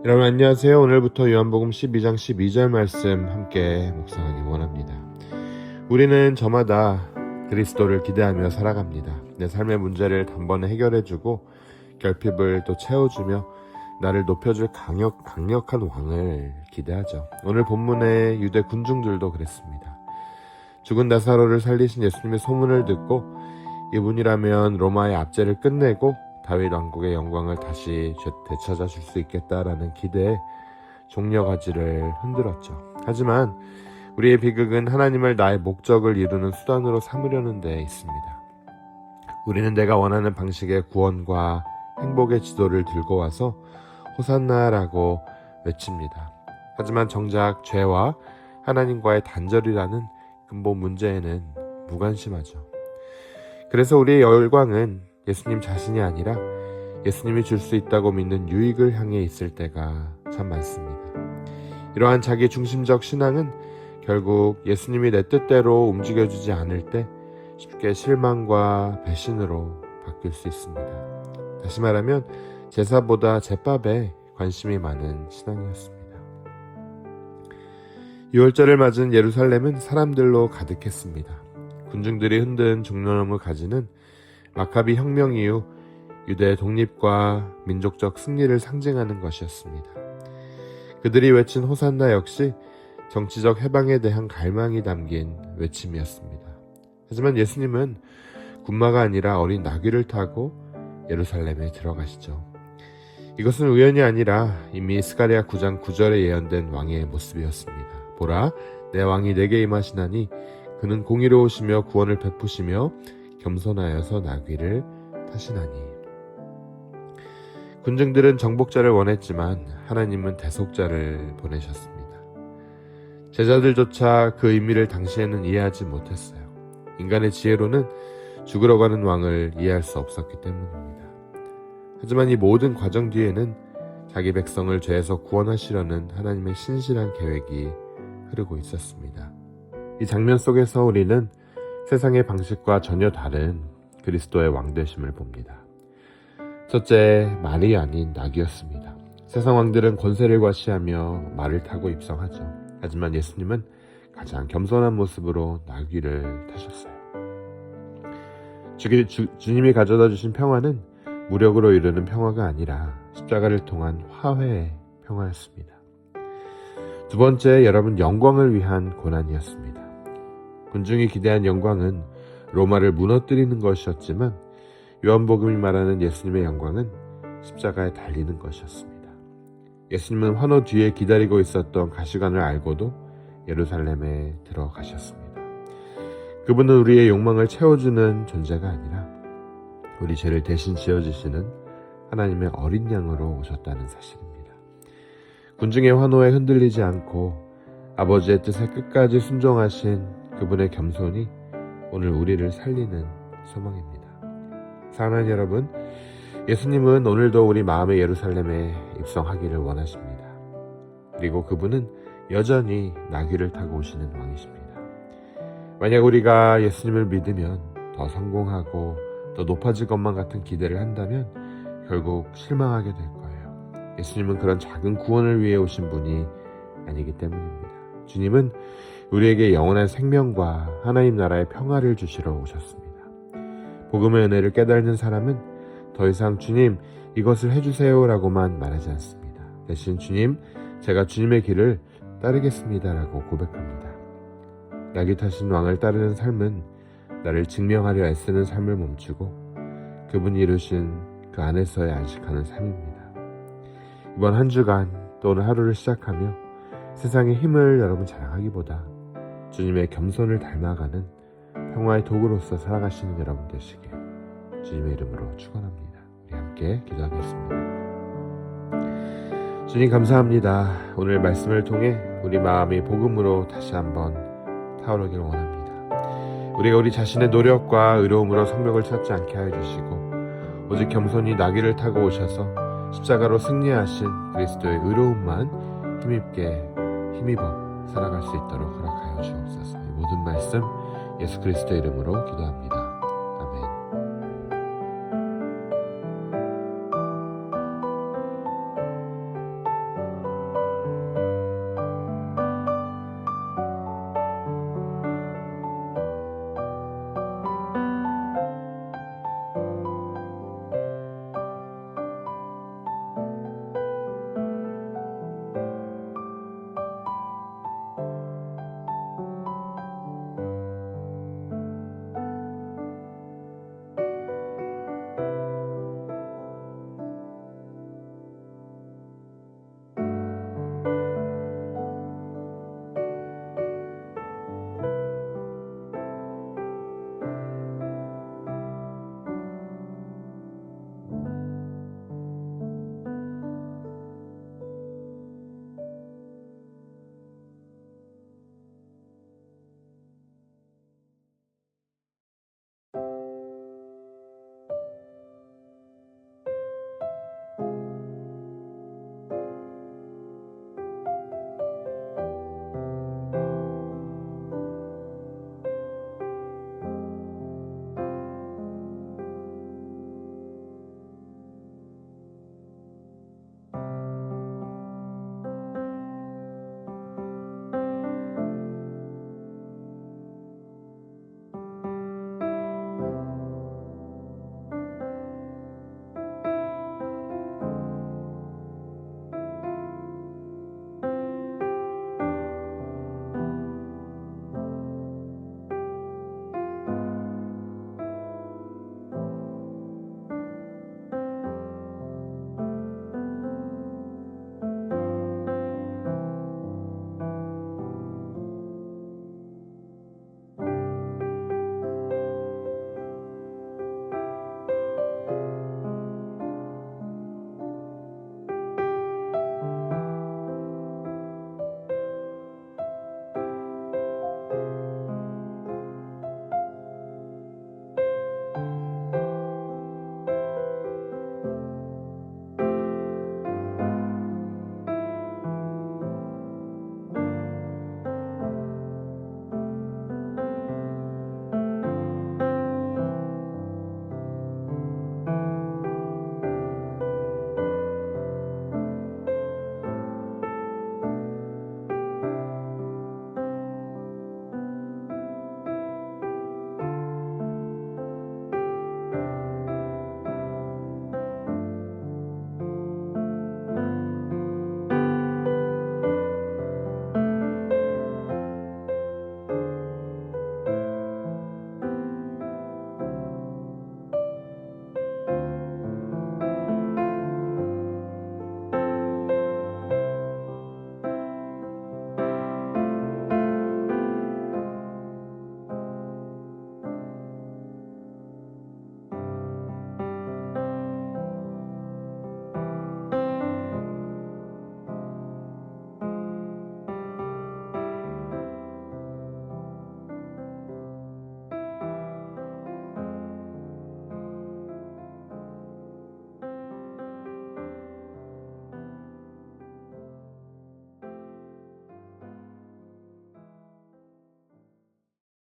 여러분 안녕하세요. 오늘부터 요한복음 12장 12절 말씀 함께 묵상하기 원합니다. 우리는 저마다 그리스도를 기대하며 살아갑니다. 내 삶의 문제를 단번에 해결해주고 결핍을 또 채워주며 나를 높여줄 강력한 왕을 기대하죠. 오늘 본문의 유대 군중들도 그랬습니다. 죽은 나사로를 살리신 예수님의 소문을 듣고 이분이라면 로마의 압제를 끝내고 다윗 왕국의 영광을 다시 되찾아 줄 수 있겠다라는 기대에 종려가지를 흔들었죠. 하지만 우리의 비극은 하나님을 나의 목적을 이루는 수단으로 삼으려는 데 있습니다. 우리는 내가 원하는 방식의 구원과 행복의 지도를 들고 와서 호산나라고 외칩니다. 하지만 정작 죄와 하나님과의 단절이라는 근본 문제에는 무관심하죠. 그래서 우리의 열광은 예수님 자신이 아니라 예수님이 줄 수 있다고 믿는 유익을 향해 있을 때가 참 많습니다. 이러한 자기 중심적 신앙은 결국 예수님이 내 뜻대로 움직여주지 않을 때 쉽게 실망과 배신으로 바뀔 수 있습니다. 다시 말하면 제사보다 제밥에 관심이 많은 신앙이었습니다. 6월절을 맞은 예루살렘은 사람들로 가득했습니다. 군중들이 흔든 종려나무 가지는 마카비 혁명 이후 유대 독립과 민족적 승리를 상징하는 것이었습니다. 그들이 외친 호산나 역시 정치적 해방에 대한 갈망이 담긴 외침이었습니다. 하지만 예수님은 군마가 아니라 어린 나귀를 타고 예루살렘에 들어가시죠. 이것은 우연이 아니라 이미 스가랴 9장 9절에 예언된 왕의 모습이었습니다. 보라, 내 왕이 내게 임하시나니 그는 공의로우시며 구원을 베푸시며 겸손하여서 나귀를 타시나니. 군중들은 정복자를 원했지만 하나님은 대속자를 보내셨습니다. 제자들조차 그 의미를 당시에는 이해하지 못했어요. 인간의 지혜로는 죽으러 가는 왕을 이해할 수 없었기 때문입니다. 하지만 이 모든 과정 뒤에는 자기 백성을 죄에서 구원하시려는 하나님의 신실한 계획이 흐르고 있었습니다. 이 장면 속에서 우리는 세상의 방식과 전혀 다른 그리스도의 왕되심을 봅니다. 첫째, 말이 아닌 낙이었습니다. 세상 왕들은 권세를 과시하며 말을 타고 입성하죠. 하지만 예수님은 가장 겸손한 모습으로 나귀를 타셨어요. 주님이 가져다 주신 평화는 무력으로 이루는 평화가 아니라 십자가를 통한 화해의 평화였습니다. 두 번째, 여러분, 영광을 위한 고난이었습니다. 군중이 기대한 영광은 로마를 무너뜨리는 것이었지만 요한복음이 말하는 예수님의 영광은 십자가에 달리는 것이었습니다. 예수님은 환호 뒤에 기다리고 있었던 가시관을 알고도 예루살렘에 들어가셨습니다. 그분은 우리의 욕망을 채워주는 존재가 아니라 우리 죄를 대신 지어주시는 하나님의 어린 양으로 오셨다는 사실입니다. 군중의 환호에 흔들리지 않고 아버지의 뜻에 끝까지 순종하신 그분의 겸손이 오늘 우리를 살리는 소망입니다. 사랑하는 여러분, 예수님은 오늘도 우리 마음의 예루살렘에 입성하기를 원하십니다. 그리고 그분은 여전히 나귀를 타고 오시는 왕이십니다. 만약 우리가 예수님을 믿으면 더 성공하고 더 높아질 것만 같은 기대를 한다면 결국 실망하게 될 거예요. 예수님은 그런 작은 구원을 위해 오신 분이 아니기 때문입니다. 주님은 우리에게 영원한 생명과 하나님 나라의 평화를 주시러 오셨습니다. 복음의 은혜를 깨닫는 사람은 더 이상 주님 이것을 해주세요 라고만 말하지 않습니다. 대신 주님, 제가 주님의 길을 따르겠습니다 라고 고백합니다. 나귀 타신 왕을 따르는 삶은 나를 증명하려 애쓰는 삶을 멈추고 그분이 이루신 그 안에서의 안식하는 삶입니다. 이번 한 주간 또 오늘 하루를 시작하며 세상의 힘을 여러분 자랑하기보다 주님의 겸손을 닮아가는 평화의 도구로서 살아가시는 여러분 되시길 주님의 이름으로 축원합니다. 우리 함께 기도하겠습니다. 주님 감사합니다. 오늘 말씀을 통해 우리 마음이 복음으로 다시 한번 타오르길 원합니다. 우리가 우리 자신의 노력과 의로움으로 성벽을 찾지 않게 하여 주시고 오직 겸손히 나귀를 타고 오셔서 십자가로 승리하신 그리스도의 의로움만 힘입어 살아갈 수 있도록 허락하여 주옵소서. 이 모든 말씀 예수 그리스도의 이름으로 기도합니다.